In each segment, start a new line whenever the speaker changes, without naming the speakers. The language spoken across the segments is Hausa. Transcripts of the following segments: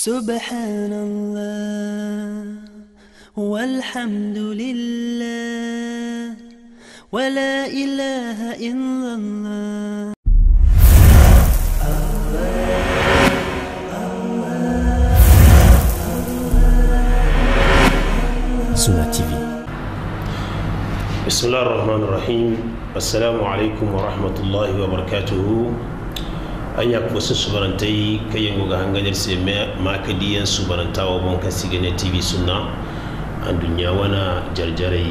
سبحان الله والحمد لله ولا إله إلا الله.
Sunna TV.
بسم الله الرحمن الرحيم. السلام عليكم ورحمة الله وبركاته. أياك وسس سبرنتي كي ينوغا هنغادر سيما ما كديان سبرنتا وبون كسيغنة TV سنة الدنيا وانا جرجري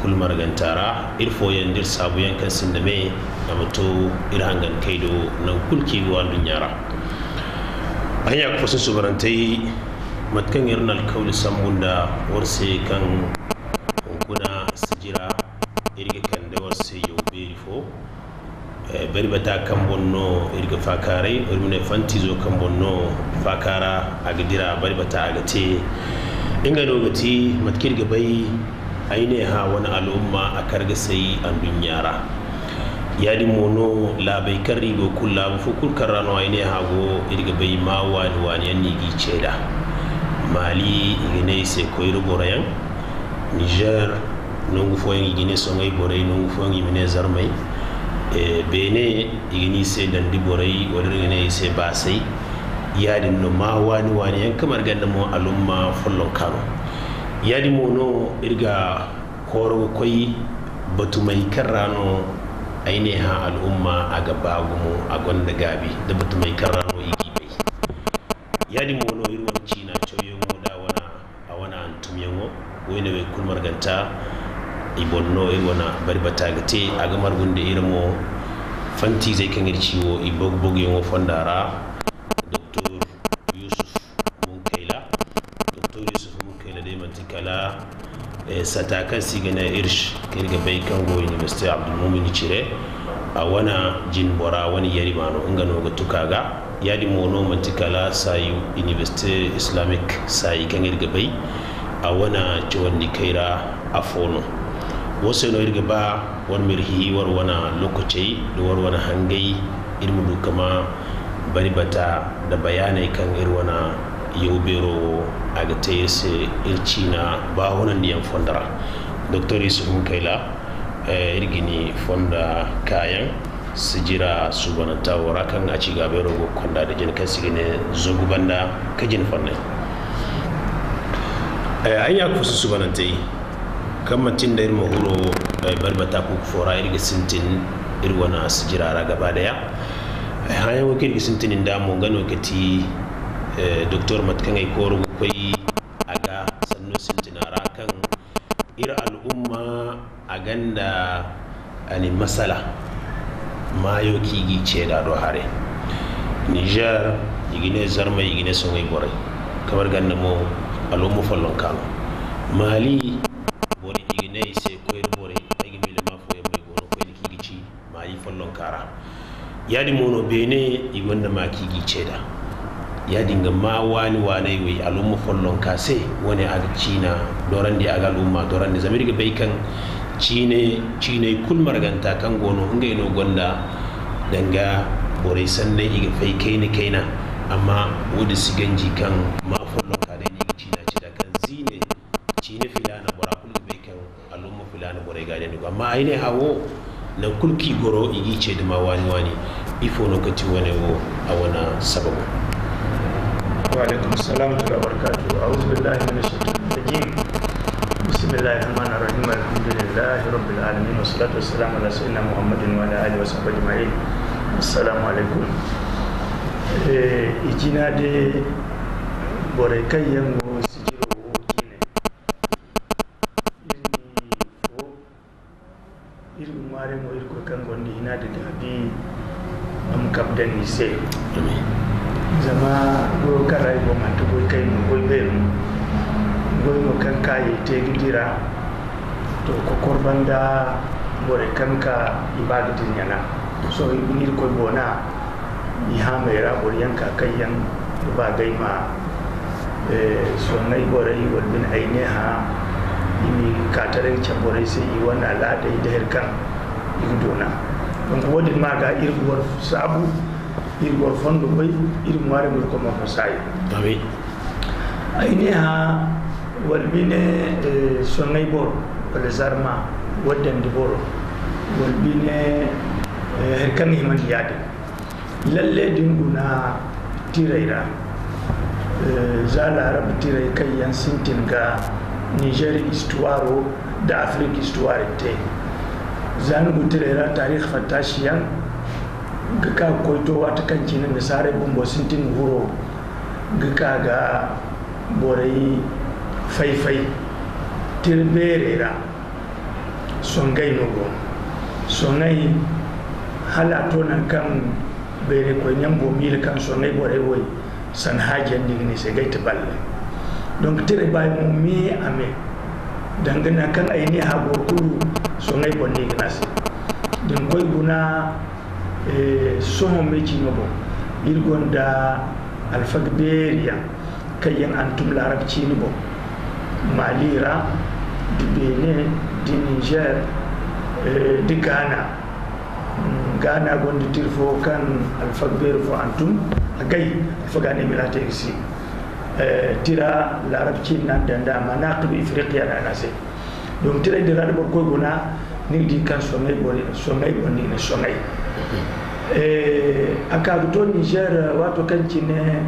كل مرغنتارا إرفو يندر سابوين كنسنمي نمتو إرهنغان كيدو ننكل كيغو الدنيا را. أياك وسس سبرنتي matkan irnal kawli sambunda warse kan kuna sijira irga kan da warse yo beri fo bari bata kan bonno irga fakare urmine fantizo kan bonno fakara agdira bari bata agate inga dogati matkir ga bai aine ha wani al'umma a karga sai an dunyara yadi mono labai karri go kullu fukul karano aine ha go irga bai ma wani yanni gi ceda Mali igine se koyro borayan Niger nongu foyen igine songay boray nongu foyen imine zarmay Bene igini se dandi boray wala igine se basay yadi no ma wani yan kamar ganda mo alumma follon kano yadi mo no irga koro koy batumay karrano aine ha al'umma aga bagumo agonda gabi da batumay karrano igibe yadi mo no irwan china wene we kulmar ganta ibonno irwana bari batagate agamar gunde irmo fanti zai kan irciwo ibogbog yongo fondara Dr. Yusuf Munkaila de mantikala sataka sigana irsh kirga bai kango University Abdul Mumin Chire a wana jin bora wani yarimano ngano ga tukaga yadi mono mantikala sayu University Islamic sai kan irga bai a wana ciwon kaira a fono wasu yana irga ba wani mirhi war wana lokaci da war wani hangai irmudu kama bari bata da bayanai kan irwana yau bero a ga ta yase ircina ba wannan diyan fondara Dr. Yusuf Munkaila irgini fonda kayan su jira su bananta wara kan a ci gaba rogo kwanda da jin kan sigine zogu banda kajin fonnai an ya kusa su banantai kan matin da irma huro barbata ko fora irga sintin irwana su jirara gaba daya hanyar wakil irga sintinin damu gano kati doktor matkan ai koro kwai aga sannu sintinara kan ira al'umma a ganda ani masala mayo kigi ce da do hare Niger igine zarma igine son ai borai kamar ganda mo al'umma fallon kano Mali bori igine se koyr bori igi mile ma foye mai gono koy ni kigici ma yi fallon kara yadi mono bene igonda ma kigi ceda yadi nga ma wani wi al'umma fallon kase woni aga cina dorandi aga al'umma dorandi zamirga bai kan cine kul marganta kan gono ngay no gonda danga bori sanne iga fay kaina amma wodi siganji kan ma fallon kare cine filana bora kulki be kan alumma filana bora ga den ko amma ayne hawo na kulki goro igi ce da ma wani ifo no kati wane wo a wana sababu.
Wa alaikum assalam wa barakatuh. A'udhu billahi minash shaitanir rajim. Bismillahir rahmanir rahim. Alhamdulillahi rabbil alamin wassalatu wassalamu ala sayyidina Muhammadin wa ala alihi wa sahbihi ajma'in. Assalamu alaikum. Ijina de bora kai yango mare mo irko kan gondi ina da gabi am kabdan ni se zama go karai bo man to boy kai mo boy be mo kan kai te gidira to ko korbanda bore kan ka ibadatin yana so ibnir ko bona ni ha mai ra bor yanka kai yan ba gai ma so nai bore yi wal bin aine ha ini kataren chabore sai yi wannan al'ada da hirkan igdona donc wodi maga irgor sabu irgor fondo boy ir mare mo ko mo sai
tawi
ainiha walbine sonai bor wal zarma waddan di boro walbine herkan himan yadi lalle dinguna tiraira zala arab tirai kayan sintin ga Niger istuwaro da Afrique istuwaro te zanu tiraira tarikh fatashiyan ga ka koito wata kanci nan da sare bumbo sintin huro ga ga borai faifai tirberera songai nogo songai halato nan kan bere ko nyambo mil kan songai borai wai san hajen digni sai gaita balle donc tire bay mo mi ame dangana kan ayni ha goku songai bonni gnasi din koy guna soho meji nobo irgonda alfagberia kayan antum larabci ni bo malira di benin di niger di ghana gondi tirfo kan alfagberu fo antum agay alfagane milate isi tira larabci nan danda manaqib ifriqiya na nase donc tira di radbo ko guna ni di kan somay boni ne somay akagu to niger wato kanci ne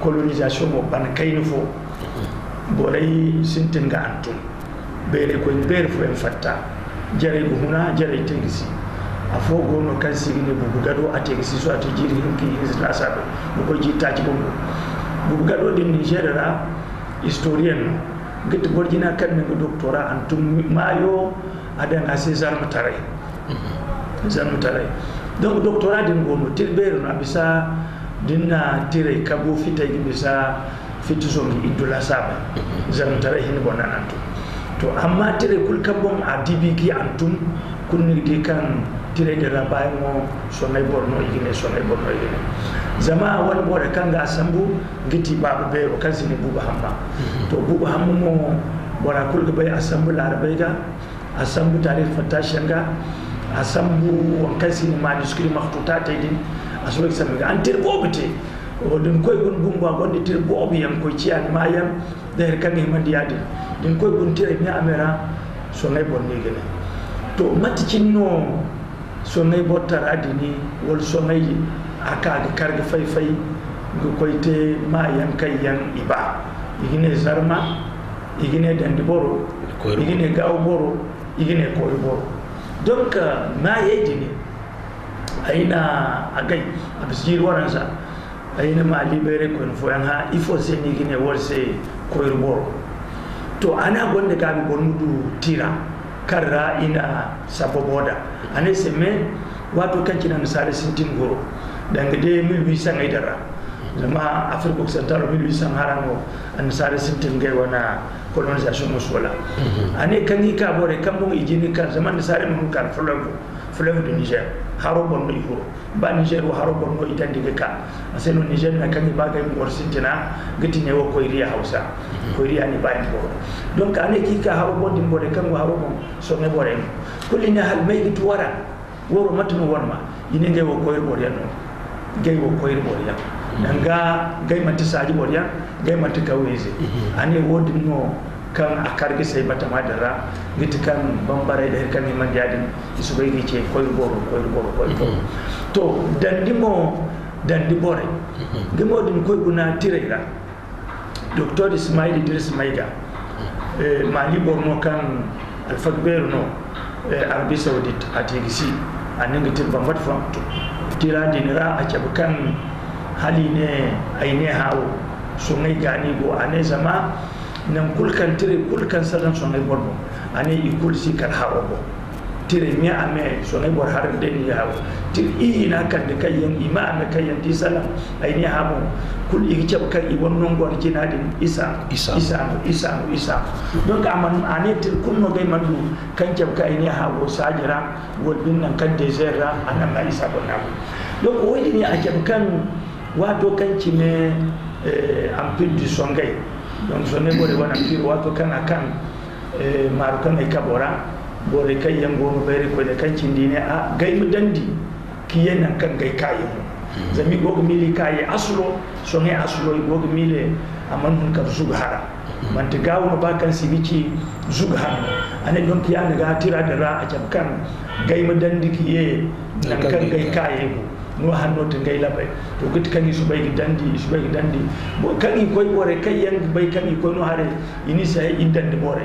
colonisation mo ban kayno fo boray sintin ga antum bere ko bere fo en fatta jare ko huna jare tengisi afo gono kan sigine bugu gado ategisi so ati jiri hinki isla sabe ko jita ci bongo bugu gado din niger ra historien git borjina kan ne doctorat antum mayo adan asesar mataray donc doctorat din gono tilbere no abisa dinna tire kabo fita bisa fitu zongi idula saba zan tare hin bonan antum to amma tire kul kabon adibi ki antum kunni de kan tire de rabay mo sonay borno igine zama wal bore kan ga sambu giti babu be o kasini buba hamma to buba hamma mo bora kul ga bay asambu larabay ga asambu tarikh fatashanga asambu on kasini manuscrit makhtutat din asoro samiga antir bobite o dun koy gun bumba gonde tir bobi yam ko cian mayam der kan e mandiyade din koy gun tir mi amera so ngay bonni gene to maticinno so ngay bottara adini wol so ngay aka ga karga fay go koyte mayam kayyan iba igine zarma igine dandi boro igine gaw boro igine koy boro donc ma yedini aina agay abisir waransa aina ma libere ko fo ha il faut se ni gine worse ko irboro to ana gonde ka bi bonmudu tira karra ina saboboda ane seme wato kanci nan sare sintin goro danga de 1800 aidara zama afrique occidentale 1800 harano an sare sintin gai wana colonisation musola ane kangi ka bore kambo ijini kan zaman sare mun kan fleuve de Niger haro bonno ihuro ba Niger wo haro bonno itandi ka aseno Niger na kangi baga mi gor sintina gati ne wo ko iriya Hausa ko iriya ni ba ko donc ane ki ka haro bondi bore kan haro bon so ne bore kullina hal may gitu wara woro matno warma ine ngai wo ko bore no gay wo ko bore ya danga gay mati saji bore ya gay mati kaweze ane wodi no kan akarge sai bata madara giti kan bambare da kan man jadin isu bai gice koy boro to dandi bore gimo din koy guna tirera docteur Ismail Idris Maiga mali borno kan alfagberu no Arabie Saoudite atigisi anin gitin bambat fam tira dinira a kan hali ne aine hawo so ngai gani go ane zama nan kulkan tire kulkan sadan sonay borbo ane ikul si kar hawo tire mi ame sonay bor har de ni hawo tir ina kan de kayen imam kayen di salam ay ni hawo kul igi ceb kan i wonnon gor jinadin isa donc aman ane tir kunno gay mandu kan ceb kay ni hawo sajira wol bin nan kan desert ra anan ma isa bonna donc wodi ni a ceb kan wato kan ci ne ampil du songay donc so ne bore wana pir wato kan akan marukan ay kabora bore kay yango no bere ko de kan cindine a gay mu dandi ki yenan kan gay kayi zami gogo mili kayi aslo so ne aslo gogo mile amman hun ka zughara man ta gawo ba kan sibici zughara ane don kiya daga tira da ra a kan gai madandiki ye nan kan gai kaye no hanno to gai labai to git kan su bai dandi bo kan koy bore kay yang bai kan koy no hare ini sai idan de bore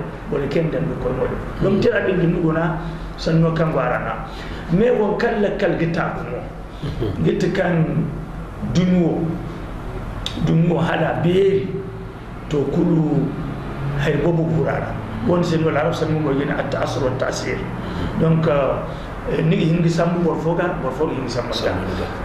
ken dan ko no dum tira din dum gona sanno kan warana me won kala kal gita ko git kan dunwo hala beeri to kulu hay bobo gurara won sen wala arab san mo yena at asr wa ta'sir donc ni hingi sambu bor foga hingi sambu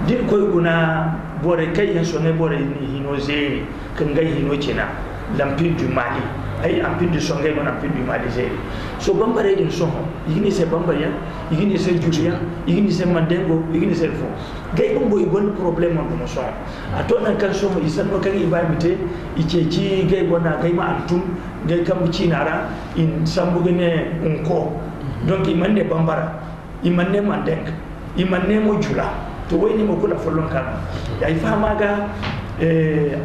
din koy guna bore kay en sonne bore ni hino zeri kan gay hino cina lampin du mali ay ampin du songay non ampin du mali zeri so bambare din soho yini se bambariya yini se julia yini se mandengo yini se fo gay bombo ibon problème on so atona kan soho isanno kan ibamite iceci gay bona gay ma antum gay kam cinara in sambu gene unko donc imande bambara imanne mandeng imanne mo jula to wayni mo kula follon kan ay famaga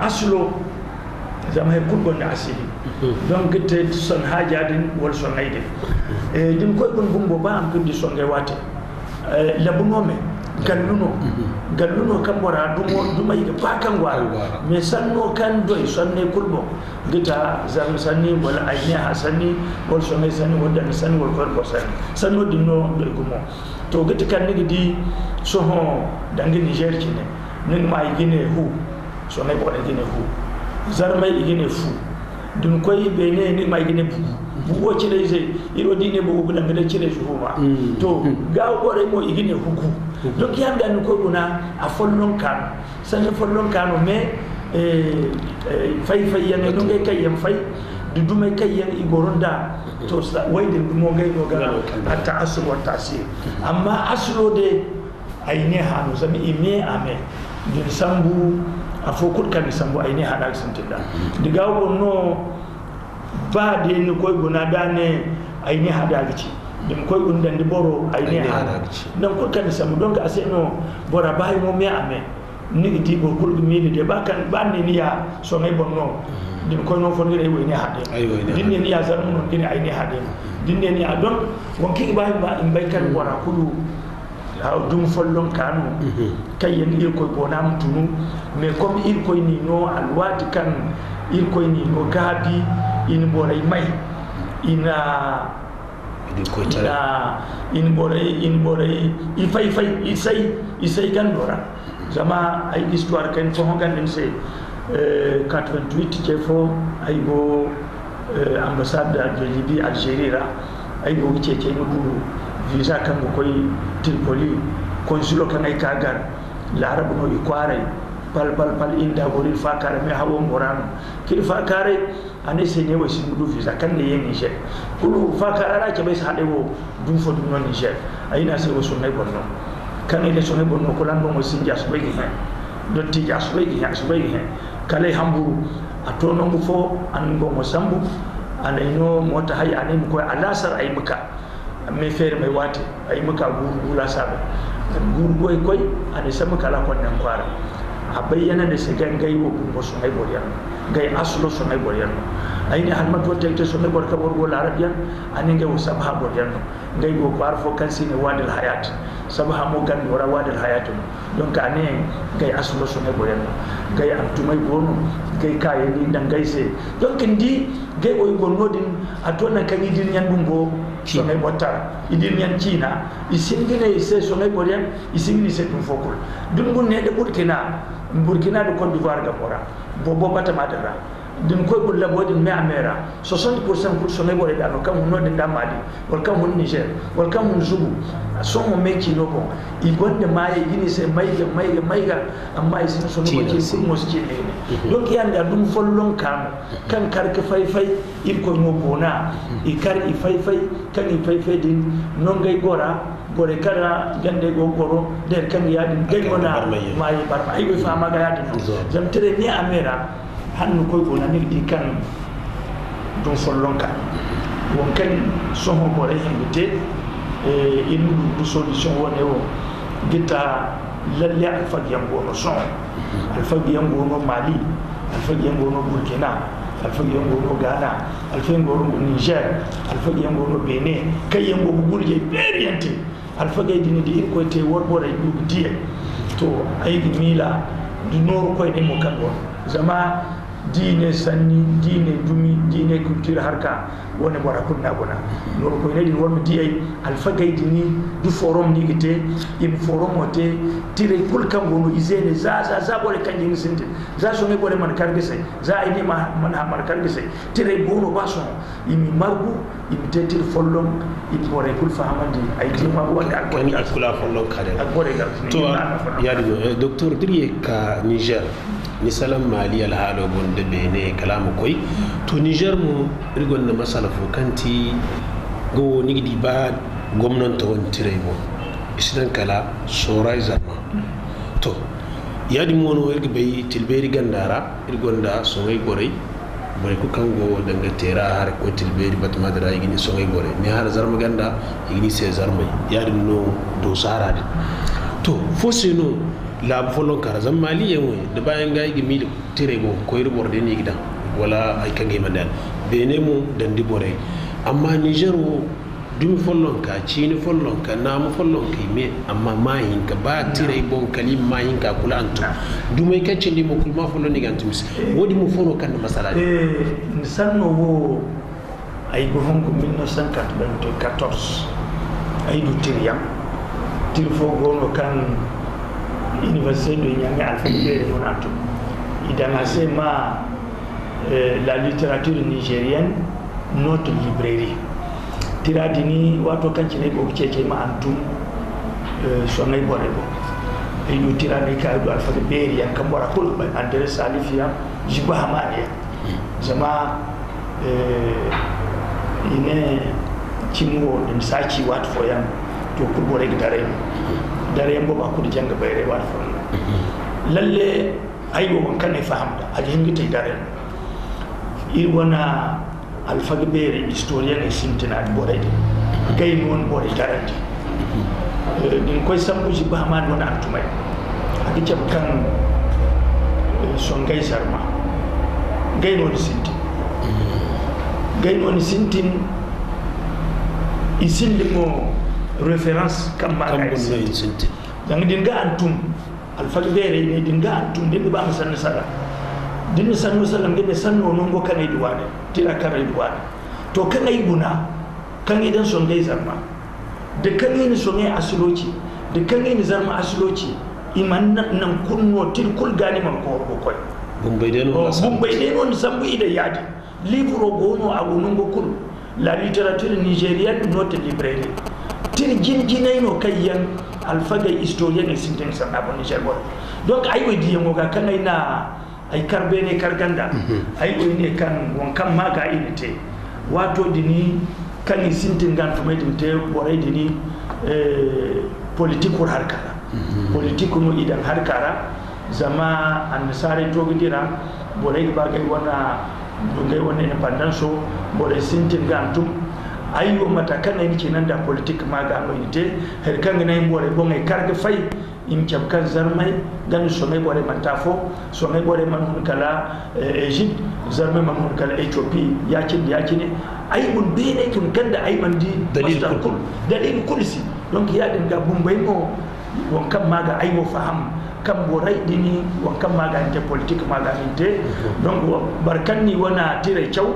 aslo zama hay kulgon na asili donc te son hajadin wol son hayde dim koy gon bumbo ba am pindi son ngay wate labuno me galluno kan bora duma yiga ba kan gwara me sanno kan doy sonne kulbo gita zam sanni wala ayni hasani wol sonne sanni wala sanni wol ko sanno dinno do gumo to gita kan ni di so ho dangi Niger kine nin ma yigine hu sonne bo yigine hu zarmay yigine fu dun koy bene ni ma yigine bu ci lay sey iro dine bu bu ngada ci lay huma to gaw gore mo yigine huku donc yambe an ko duna a follon kan san follon kanu me fay yan no ngay kay yam fay du dumay kay yan igoronda to wayde mo ngay no ga hatta asl wa tasir amma aslo de ayne hanu sami ime ame din sambu afokut kan sambu ayne hada santinda diga wonno ba de ni koy guna dane ayne hada gici dum koy undan di boro ayne hada dan ko kan samu donc aseno bora bay mo me ame ni di bo kul mi de ba kan ba ni ya so ngay bonno dim koy no fon ngere ayne hade din ni ya zar mo din ayne hade din ni ya don won ki ba mbay kan bora kulu ha dum follon kanu kay yen il koy bonam tunu mais comme il koy ni no alwati kan il koy ni no gabi in boray may ina in boray i fay isay gandora zama ay histoire kan fo ganden se 88 je fo ay go ambassade de Libye Algérie ay go cece no buru visa kan ko koy Tripoli consulo kan ay kagar l'arab no ikware pal inda goril fakare me hawo morano kil fakare ane senye wa simudu visa kan ne yen Niger kulu fakare ra ke bai sa hade wo dum fo dum non Niger ayina se wo sunay bonno kan ile sunay bonno ko lan mo sinja so bai ha dotti ja so bai ha kale hamburu atono mu fo an go mo sambu anaino mota hay anim ko alasar ay muka me fere mai wate ay muka gurgula sabe gurgoy koy ane sama kala kon nan kwara a bayyana da sai gan gai wo bumbo so hay boriyan gai aslo so hay boriyan ayni hal mat wote te so ne bor ka bor go arabiyan ani gai wo sabha boriyan gai go par fo kan sine wadil hayat sabha mo gan wora wadil hayat donc ane gai aslo so hay boriyan gai antumay gono gai kaye ni dan gai se donc ndi gai o gonodin atona kan idin yan bumbo so hay botta idin yan China isingine se so hay boriyan isingini se dum fokul dum gun ne de Burkina de Côte d'Ivoire gapora bobo bata madara din koy bulla bodin me amera 60% pour sonay bore da no kam no de damadi wal kam hun Niger wal kam hun Zubu son mo meki no bon I gonde maye gini se mayga amma isin so no ko mo ski ne donc yanda dum follon kam kan kar ka fay il ko mo bona I kar I fay kan I fay din non ngay gora bore kala gande go goro der kan yadin gay wona may barma ay fa maga yadin jam tere ni amera hannu koy ko nani di kan don follon kan won kan so ho bore himbe in du solution wone o gita lalle alfa yango no son alfa yango no Mali alfagi yango no Burkina alfagi yango no Ghana alfagi yango no Niger alfagi yango no Benin kai yango gurje beriyante alfagi dini di ko te worbore du die to ay mila du nor ko ne mo kan zama dine sanni dine dumi dine culture harka woni bora kunna bona nor ko ne di won di ay alfagi dini du forum ni gite im forum ote tire kul kan gono izene za bore kan yin sinte za so ne bore man karbe sai za ai ne man ha man karbe sai tire gono baso imi margu imi tetir follom imi bore kul fahamandi ay ti ma wanda ko
ni akula follom kare
akbore ga
to ya di docteur diriye ka Niger ni salam mali alhaalo bonde bene kalamu koy to Niger mo irgon na masala fo kanti go ni di ba gomnon to won tirebo isidan kala soray zama to yadi mono irga bay tilberi gandara irgonda so ngay gorey bari ko kango danga tera har ko tilberi batma dara igini so ngay gorey ni har zarma ganda igini se zarmay yadi no do sarade to fosino lab folon kara zam mali yewo de bayan ga igimi tirebo ko irborde ni gidan wala ay kangi mandan bene mo dandi bore amma Nigeru dumi follon ka cini follon ka namu follon ka me amma mayin ka ba tire bon kali mayin ka kula antu dumai ka cindi mo kulma follon ni gantu mis wodi mo fono kan masala
sanno wo ay go honko 1994 ay du tiriyam tir fo gono kan université de Niamey alphabet mon antu idana sema la littérature nigérienne notre librairie tiradini wato kanci ne go cece ma antum so ngay bore bo e yu tirani ka do alfa beri yan kam wara kul ba andere salifia jiba hamania zama ine cimu din saci wat fo yan to ku bore dare mbo ba ku janga bayre wat fo lalle ayo won kan ne fahamda aji hingite dare i wana alfaga bere historien e sintina bore gay non bore tarati din koy sambuji ba ma don antumay adi ci kan son gay sarma gay non sintin isinde mo référence kam ma gay sintin dang din ga antum alfaga bere ne din ga antum din ba ma sanna sala dinni sanno sallam gebe sanno non go kanay duwane tira kanay duwane to kanay guna kan idan son gai zarma da kan ni son gai asuloci da kan ni zarma asuloci iman nan kunno til kul gani man ko koy
bumbay deno
sambu ida yadi livre gono agunun go kul la littérature nigérienne notre librairie til jinjinay no kayyan alfaga historien et sinten sa abon Niger bo donc ay wadi yango ga kanay na ay karbe ne karganda ay ne kan won kam maga inite wato dini kan sintin gan to medin te boray dini politique harkara politique no idan harkara zama an sare to gidira boray ba gay wana dungay wana independence boray sintin gan tum ayo mata kan ne kenan da politique maga no ite her kan ne boray bon ay karga fay im kan zarmai gan so mai bore mantafo so mai bore man kala Egypt zarmai man kala Ethiopia yakin ne ai bun be ne kun ganda ai mandi dalil kulsi donc ya dinga bumbay mo won kam maga ai mo faham kam boray dini won kam maga inte politique maga inte donc barkanni wana tire chaw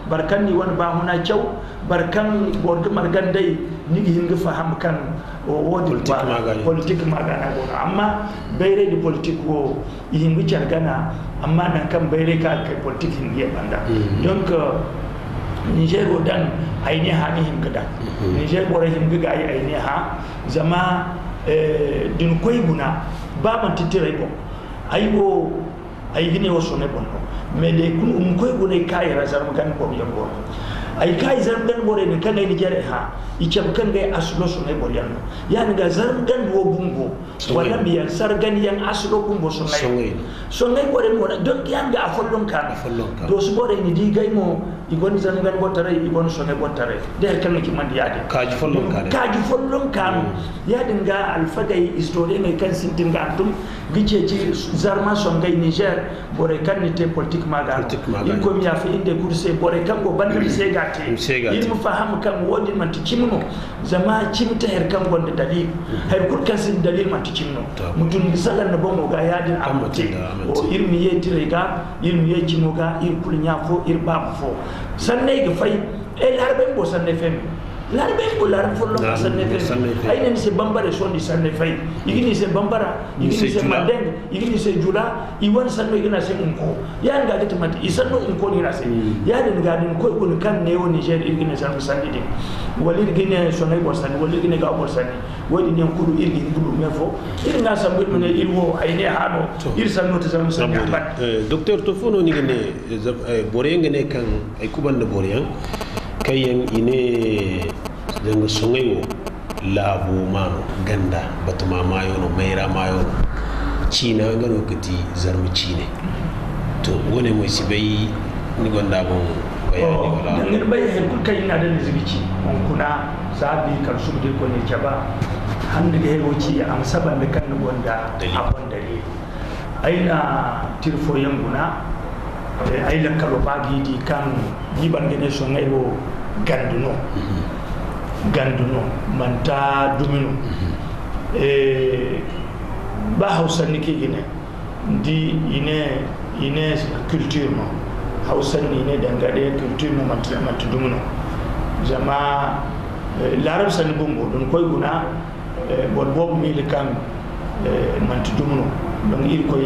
barkanni wana ba huna chaw barkan bordo margandai nigi hinga faham kan o wodi politique maga na gona amma bayre di politique wo hinga chargana amma nan kan bayre ka kai politique hinga banda donc Niger dan aini ha ni hinga da Niger bore hinga ga aini ha zama din koy guna ba man titire ko aybo ay gine wo sone bon mais de kun koy gune kay razar magan ko yambo ay kai zargan bore ne kan ni jere ha icam kan ga aslo so ne bore yanno yani ga zargan wo bumbo wala biya sargan yang aslo bumbo so ne bore mo don yan ga follon kan do so bore ni di gay mo igon zargan botare igon so ne botare de kan ki man yaade kaji follon kan yadin ga alfagai historie ne kan sintin ga antum gice ci zarma so ngay Niger bore kan ni te politique maga in ko mi yafi inde kurse bore kan go bande se gate in mu faham kan wodi man tikimno zama cimta her kan gonde dalil her kur kan sin dalil man tikimno mutun bisalan na bomo ga yadin amate o irmi yetire ga irmi yecimo ga ir kul nyafo ir bam fo sanne ga fay e larbe bo sanne fem larbe ko lar fo lo sanne fem ay ne se bambare so di sanne fay igini se bambara igini se mandeng igini se jula iwan sanno igina se unko yan ga gata mati isanno unko ni rase ya de ga din ko kun kan ne woni Niger igini san sanni de wali igini so nay bo sanni wali igini ga bo sanni wodi ne kulu irgi ngulu me fo irga sam bu ne ilwo ay ne hano ir sanno to sam sanni bat
docteur to fono ni gene bore ngene kan ay kubande bore yan kayen ine zanga songayo labo mano ganda batuma mayo no maira mayo china ngano kati zarmu chine to wone mo sibai ni gonda bon bayani wala
ngir bay he kul kay na dal zigici on kuna sabi kal subde ko ni jaba hande ge woci am saban de kan gonda abon dali aina tirfo yanguna ay la kalo bagi di kan diban gene songayo ganduno manta dumino ba hausa niki gine di ine culture no hausa ni ne dangade culture no manta dumino jama larab san bumbo don koy guna bon bob mi le kan manta dumino don il koy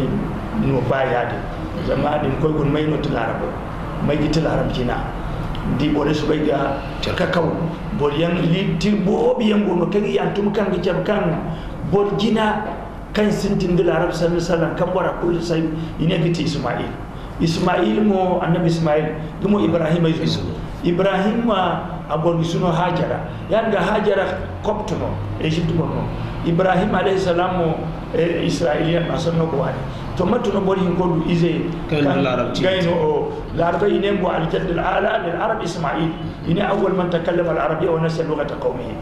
no bayade jama din koy gun may no tilarab may gi tilarab jina di bore so bayga kakao bor yang li ti bo obi yang no kagi antum kan gi jam kan bor jina kan sintin dil arab sallallahu alaihi wasallam kan wara kullu say inabiti ismail mo annabi ismail dumo ibrahim ibrahim ma abon suno hajara yanga hajara koptuno egypt bonno ibrahim alayhi salam mo israilian asanno ko wani to matuno bori ko du ize kan gaino o larba ine mo al jadd al ala lil arab ismail ine awwal man takallama al arabiyya wa nasa lughata qawmihi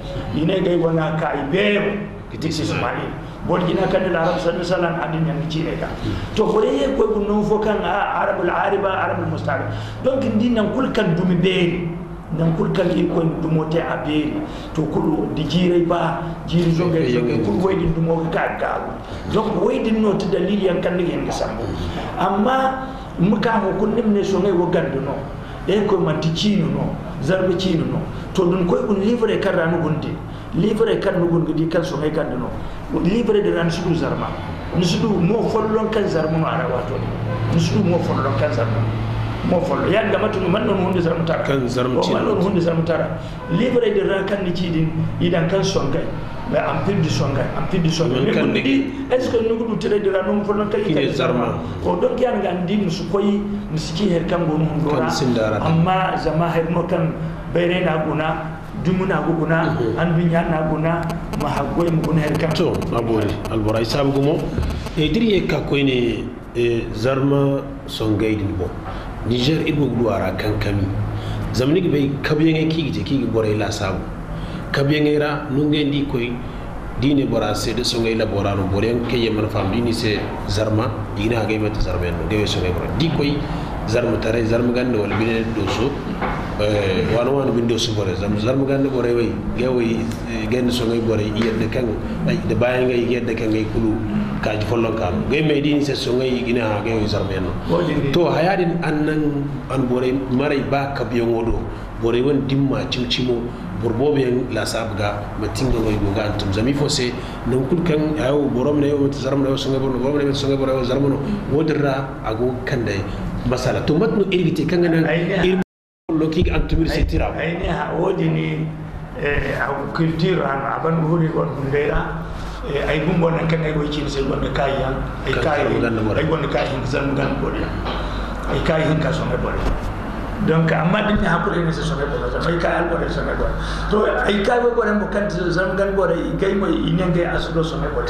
ine gay wana kai beero kiti ismail bol gina kan al arab sallallahu alaihi wasallam adin yang ci eka to bore ye ko bu non fo kan arab al ariba arab al musta'rib donc ndinan kul kan dumi beeri nan kul kan ko dumote aberi to kul di jire ba jiri jonge kul waydi dumo ka gaawu donc waydi no to dalil yan kan ngi en sambo amma muka mo kun nimne so ngay wo ganduno e ko man ti cinu no zarbe cinu no to dun koy kun livre karano gunde livre kan no gunde di kan so ngay ganduno livre de ran sudu zarma nusudu mo follon kan zarma no ara wato nusudu mo follon kan zarma mo follo yanga matu man non hunde zarmu tara
kan zarmu ci
man non hunde zarmu tara livre de ran kan ni cidin idan kan songay mais am pindi songay kan di est ce que nous du tere de ran non follo kay
kan zarma
o donc yanga andi musu koy musiki her kan gonu hundora amma zama her no kan bayre na guna dumuna guna an binya na guna ma hagoy mu guna her kan
to abori albora isabu gumo e diriye ka koyne zarma songay din bo Niger ibo gluara kankami zamni be kabiyenge kigi bore la sabu kabiyenge ra nunge ndi koy dine bora se de so ngay la bora no bore ke yeman fam dini se zarma dina gay met zarmen no gewe so ngay bora di koy zarma tare zarma gande wala bine do so wan bindo so bore zarma gande bore way gewe gende so ngay bore yedde kan de baye ngay yedde kan ngay kulu kaji follon kam gay me dini se so ngay gina gewe zarmen no to hayadin annan an bore maray ba kabiyon wodo bore won dimma cimcimo borbobe la sabga matinga ngoy go gantum zami fose non kul kan ayo borom ne yo zarm ne so ngabo borom ne so ngabo zarmono wodra ago kande masala to matno irgite kan nan lo ki antumir se tira
ayni ha wodi ni culture an aban huri gon hundera ay gumbo nan kan ay go ci se gon kayan ay gon kayan zarm gan bodi ay kayan ka so ngabo donc amma din hakuri ne so me bora mai ka al bora so me bora to ai ka be bora mo kan zam gan bora gai mo inenge asudo so me bora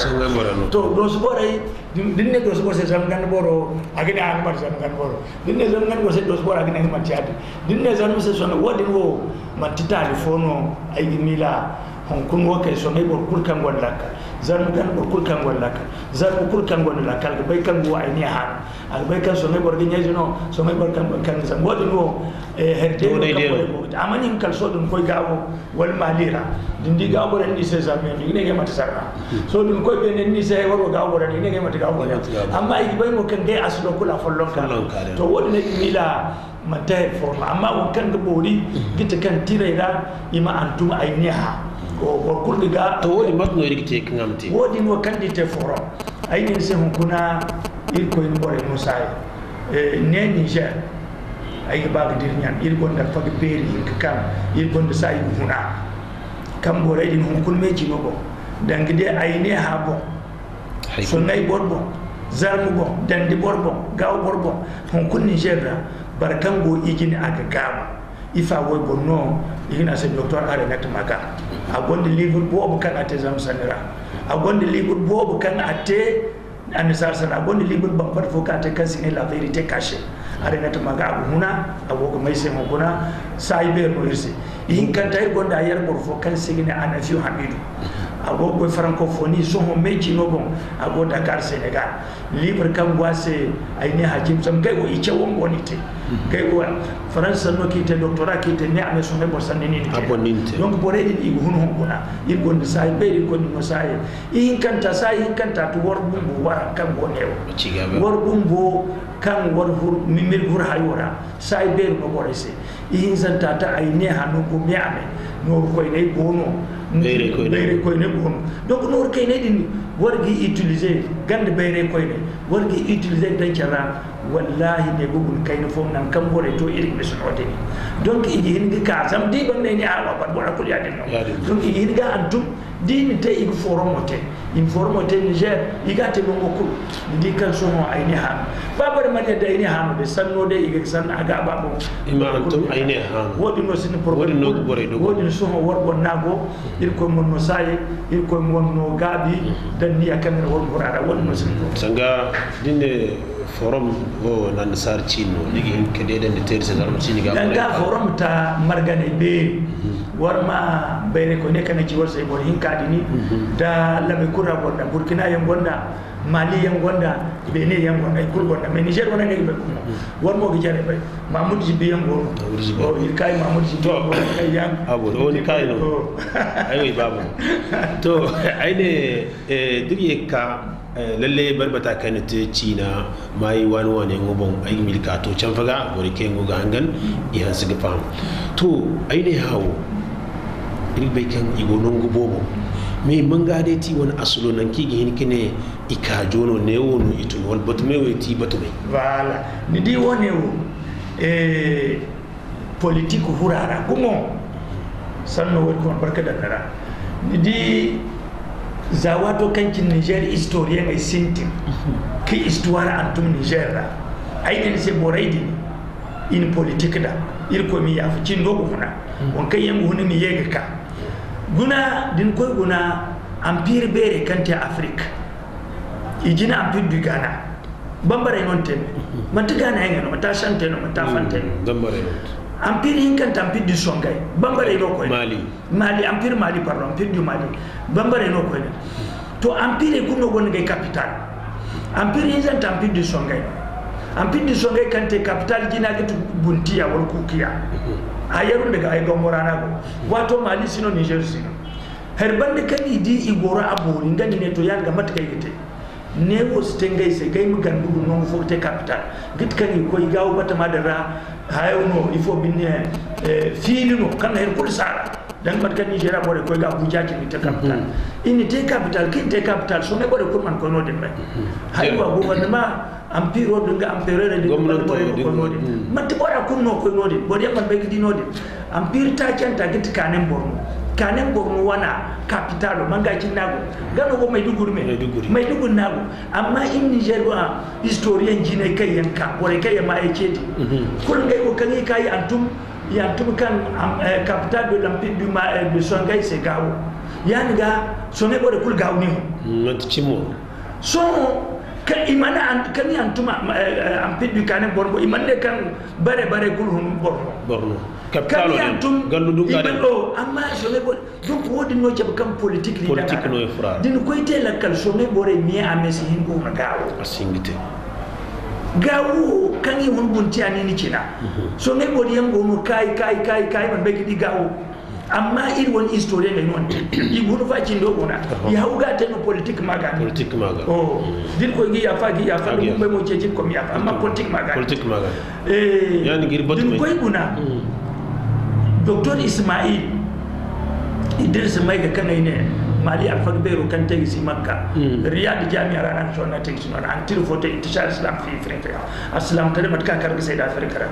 to do so bora din ne do so bora zam gan boro agine an mar zam gan boro din ne zam gan bora do so bora agine man tiati din ne zam se so no wodin wo man titali fono ay mila hon kun wo kay so me bor kul kan gon lakka zam gan bor kul kan gon lakka zam kul kan gon lakka ga bay kan wo ay ni ha al bay kan so me bor gi nyejino so me bor kan zam wodin wo herde ko amani kal so dun koy gawo wal malira dindi gawo ren ni se zamme ni ne mata sarra so dun koy be ni se woro gawo ren ni ne mata gawo amma i bay mo kan gay aslo kula follon ka to wodi ne mila mata forma amma won kan ga bori gita kan tireda ima antum ay niha ko kul diga
to wodi matno rigite kan amti
wodi no kan dite foro ay ni se hon kuna il koy no bore no sai ne Niger ay ba ga dir ñaan il gonda fa ga beri kan il gonda sai huna kam bo reedi hon kul meji no bo dang de ay ne ha bo so ngay borbo zarmu bo dandi borbo gaw borbo hon kul Niger barkan go igini aka gama ifa woy bonno igina se docteur are net maka a gonde livre bobu kan ate zam sanira a gonde livre bobu kan ate an sarsana gonde livre ban fat fo ka ate kasine la vérité cachée are net maka abu huna abu mai se mo kuna saibe no irse in kan tay gonda yer bor fo kan sigine anafiu hamidu ago boy francophonie so ho meji no bon ago Dakar Sénégal livre kam wase ay ne hakim sam kay go ice won bonite kay go France no kite doctorat kite ne ame so me bo sanini ni donc bo redi igu hun hon kuna il gonde say be il gonde no say in kanta to wor bumbu wara kam go newo wor bumbu kan wor hur mimir hur hayora say be no bo rese in zanta ta ay ne hanu ko mi ame no ko ne bono bere koy ne bon donc no kay ne din wargi utiliser gande bere koy ne wargi utiliser dan cara wallahi ne gugul kay ne fom nan kam bore to irin beso odeni donc igi hin ga zam di bang ne ni awa bat bora kul ya den donc igi hin ga antum dini te igi foromote in foromote Niger igate mo ngokul ndi kan so no ay ni han babar man da ay ni han be sanno de igi san aga babo
ima antum ay ni han
wodi no sin problème
wodi no bore do
wodi so ho worbo nago il ko mon no saye il ko mon no gabi dan ni akan won burara wodi no sin
sanga dinde forum o nan sar chino ligi hin kede den ter se dar chini ga
danga forum ta margane be warma bayre ko ne kana ci warsa bo hin kadini da labe kura gonda Burkina yan gonda Mali yan gonda Benin yan gonda kur gonda mais Niger wona ne be ko warmo gi jare bay Mahmoud Jibi yan gonda o il kay Mahmoud Jibi ay yan
abo o ni kay no ay babu to ayne diriye ka lalle barbata kan te cina mai wani ngobon ay milka to can faga wori ke ngoga hangan ihan siga fam to ay ne hawo iri bai kan igo nongo bobo me manga de ti wani asulo nan kigi hin kine ika jono ne wono itun wal batume weti batume
voilà ni di wone wo politique hurara gumo sanno wor ko barka da nara ni di zawato kankin Niger historien ay sinti ki histoire antum Niger la ay ne se boraidi in politique da il ko mi yafu cin dogo huna on kay yangu huna mi yega ka guna din koy guna empire bere kante Afrique ijina empire du Ghana bambare non ten mata Ghana ngeno mata chante no mata fante
bambare
empire hinkanta empire du Songhai bambare no koy Mali empire Mali pardon empire du Mali bambare no koy to empire kuno gon ngay capital empire hinkanta empire du Songhai empire du Songhai kante capital jina gitu buntiya wal kukiya ayarun daga ay gomorana go wato Mali sino Niger sino herbande kan idi igora abori ngani ne to yanga matka yite ne wo stengay se gay mu gandu non forte capital git kan ko igaw bata madara hayno il faut binne filino kan her kul sara dan bat kan Nigeria bore ko ga Abuja ki te capital ini te capital kin te capital so ne bore ko man ko no de bay haywa gouvernement empire do nga empereur de ko no de mat bora kun no ko no de bore man be di no de empire ta canta git kanen borno kanen borno wana capitalo mangajin nago gano go Maiduguri nago amma in Niger wa historien jine kai yanka bore kai ma yake kun ngai ko kan kai antum kan capital de l'empire du Songhai c'est Gao yani ga sonne bore kul Gao ni
matchimo
so kan imana kan antuma empire du kanen borbo imande kan bare kul hum borno
capital gallu du gade
amma sonne bore donc wodi no jab kam politique
no fra
din ko ite la kal sonne bore mi amesi hingo na Gao
asingite
Gawo kan yi wani bunti a nini kina so ne bodi yan gono kai man bai gidi gawo amma iri wani historia ne non i gunu fa kin do gona ya huga ta no politique maga oh dir ko gi ya fa mun bai mo ce ko mi amma politique maga
yani gir batu
din ko guna Dr. Ismail Idris mai ga kanai ne mali alfag beru kan tegi si makka riyad jami'a ranan sonna tegi sonna an tir foto intishar islam fi afrika aslam tare mat kan karga sai da afrika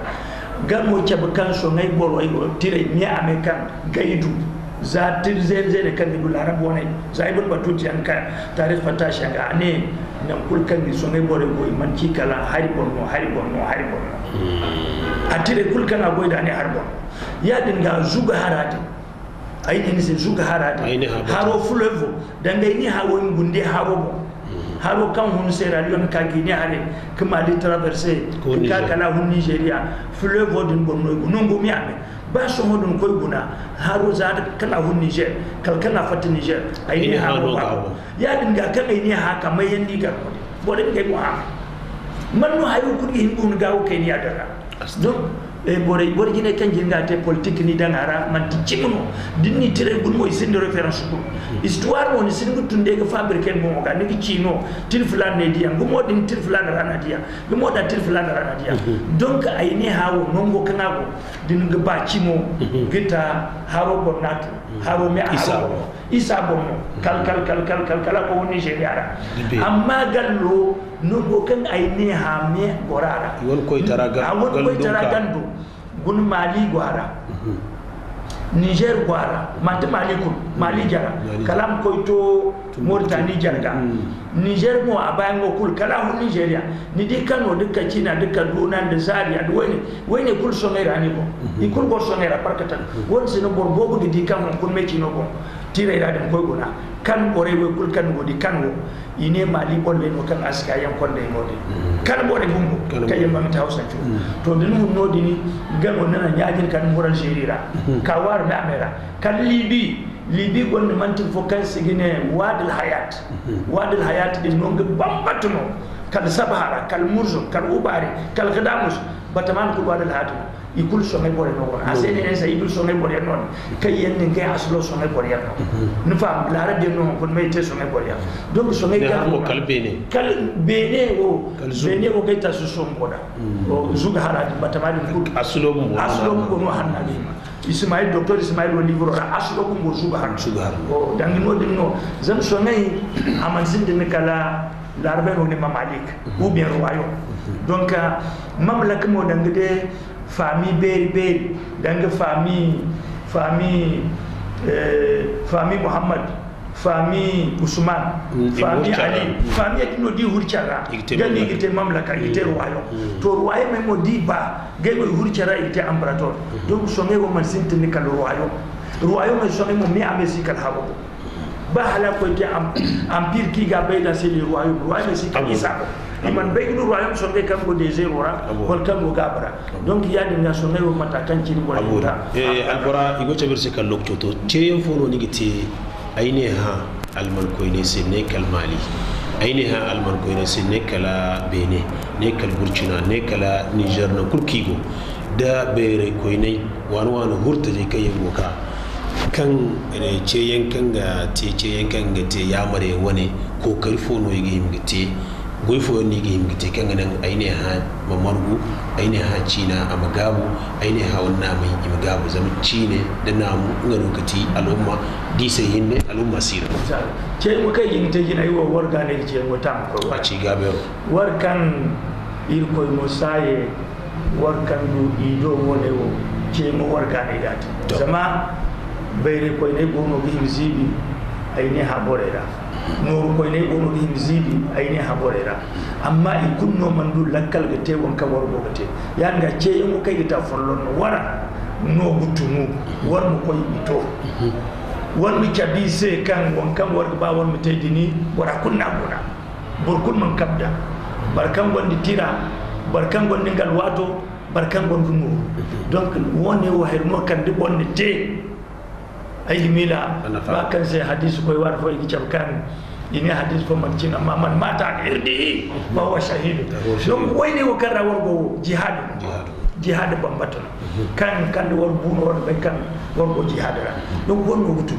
gamo ce bukan so ngai boro ay tire mi amekan gaidu za tir zen kan du larab wonai za ibn batuti an ka tarikh fatashi ga ne nan kul kan so ngai boro go man ci kala hari bonno atire kul kan agoy da ne har bonno ya dinga zuga harati aini se zuga harata haro fulevo dangay ni hawo ngunde haro kan hun Sierra Leone ka gini hare kuma di traverser ka kala hun Nigeria fulevo din bonno nongo mi ame ba so modun koy guna haro za kala hun Niger kana fati Niger aini haro ya dinga kan aini ha kamar yandi ga bodin kai mo ha manno hayo kudi hingun gawo kai ni adara donc bore gine kan jinga te politique ni dangara man ti cimuno dinni tere gun moy sinde référence ko histoire mo ni sinde tunde ga fabriquer mo ga ni cino til fulan ne dia ngumo din til fulan rana dia ngumo da til fulan rana dia donc ay ni hawo nongo kanako din ga ba cimo gita hawo bonnato hawo me isa bonno kal ko woni Nigeria amma gallo nongo kan ay ni ha me gorara
won koy
taraga gun Mali gwara Niger gwara mante Mali jara kalam koyto Mauritanie jarga Niger mo abayan kul kala hu Nigeria ni di Kano dukka China dukka Duna da Zaria da wani kul sonera ni ko ikul go sonera parkatan won sino borbogo di kan kun me Chino ko tire da den koy gona kan bore we kul kan go di kan wo ine Mali bolle no kan aska yan konde ngode kan bore gumbo kay mam ta Hausa to din mun nodi ni gano nana nyaajin kan moral jerira ka war na amera kan libi gonne mantin fo kan sigine wadil hayat din non ga bambatuno kal sabara kal murzo kal ubari kal khadamus bataman ko wadil hayat ikul so ngay bore no asene en sa ikul so ngay bore non kay yen ngay aslo so ngay bore no nu fam la rabbi no kon may te so ngay bore donc so ngay kal bene o kay ta so so ngoda o zuga harati bataman ko aslo mo no hanna Ismail Dr. Ismail woni livro aslo ko mo zuga o dangi no dinno zan so ngay amansin de kala larbe no ne mamalik ou bien royaume donc mamlaka mo dangde famille beri danga famille Muhammad famille Usman famille Ali famille kino di hurchara gani gite mamlaka gite royaume to royaume mo di ba gay hurchara gite imperator donc so ngego man sinte ni kal royaume so ngemo mi amesi kal habo ba hala ko te empire ki ga bay dans les royaume si kan isako iman bay no royaume so ngey kam go des errora wal kam go gabra donc ya de nation ngey mata kan ci wala
albora igo tabir se kan lokto to te yen fono ni gite aine ha alman ko ne se ne kal Mali aine ha alman ko ne se ne kala Benin ne kal Burkina ne kala Niger na kurkigo da bere ko ne wan hurta je kay goka kan ce yankan ga te ya mare wani ko karfo no yige himgite goifo ni yige himgite kan nan aine ha mamargu aine ha China amagabu aine ha wannan mai imagabu zama Chine da namu ga lokaci al'umma disa hinne al'umma sira
ce mu kai yin te gina yiwo warga ne ce mu tam ko
ba ci gabe
warkan il koy mo saye warkan du ido wone wo ce mu warga ne dati zama bayre ko ne gono gi himzibi ayne haborera no ko ne gono gi himzibi ayne haborera amma i kunno mandu lakkal ga te won ka warbo ga te yanga ce mo kai ta follon wara no gutumu war mo koy ito won mi kabise kan won kan war ba won mi taydini wara kunna guna burkun man kabda barkan gondi tira barkan gondi ngal wato barkan gondi nuru donc woni wo hermo kan de bonne te ay mila ba kan se hadith koy war fo gi cabkan ini hadith ko man cina man mata irdi ba wa shahid donc wayne wo karra worgo jihad bambato kan wor buno wor be kan worgo jihad ra donc wonno gutu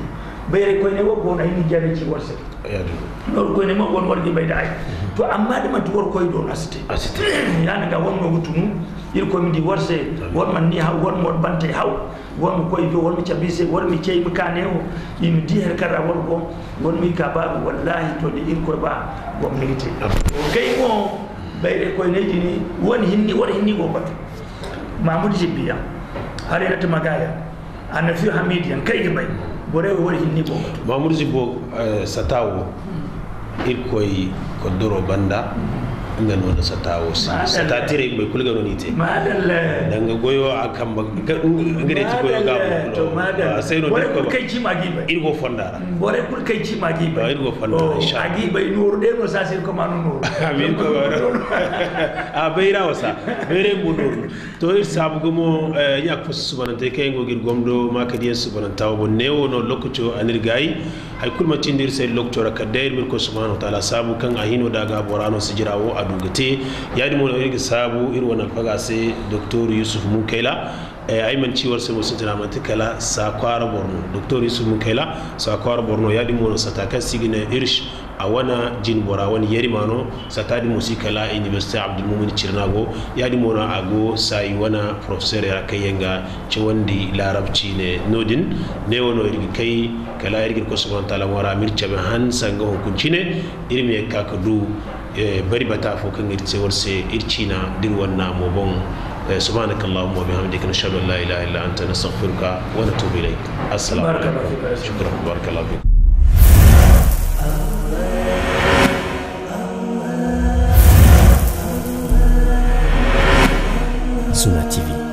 bayre ko ne wo gona ini jare ci worse non ko ne mo won wargi bayda ay to amma de man to wor koy do asite yani ga wonno gutunu il ko mi di worse won man ni haw won mon bante haw won koy do won mi cabise won mi cey mi kanewo imi di her kara won ko won mi ka ba wallahi to di il ko ba gom nigiti kay mo bayre ko ne dini won hinni go batu mamoud jibiya hare na magaya ana fi hamidiyan kai bay bore wori hinni go batu
mamoud jibo satawo il koy ko doro banda nga non satawo satatire be kulga non ite
madalla
danga goyo akam ngare ci goyo gabo sai no
bore kul kay ci magi ba
il go fondara
bore kul kay ci magi ba
il go fondara inshallah
agi bay nur de no sasir ko manu nur
amin ko a bayra wasa bere mu nur to ir sabu gumo yak fus subhanante kay go gir gomdo makadi subhananta bo newo no lokuto anir gayi hay kulma tindir sai loktora kadayir mir ko subhanahu wa ta'ala sabu kan ahino daga borano sijirawo adugate yadi mo irgi sabu irwana faga sai Dr. Yusuf Munkaila ayman ciwar sai musu tunamanta kala sa kwara borno Dr. Yusuf Munkaila sa kwara borno yadi mo sataka sigine irsh a wana jin bora wani yari mano satadi musikala University Abdul Mumin Cirnago yadi mo na ago sai wana professor ya kayenga ci wandi larabci ne nodin ne wono irgi kai kala irgi ko subhanahu wa ta'ala wara mirce be han sanga hukunci ne irmi ka kadu bari bata fo kan irce warse ircina dir wanna mo bon subhanakallahumma wa bihamdika nashhadu an la ilaha illa anta nastaghfiruka wa natubu ilayk assalamu alaikum shukran barakallahu fik
Sunna TV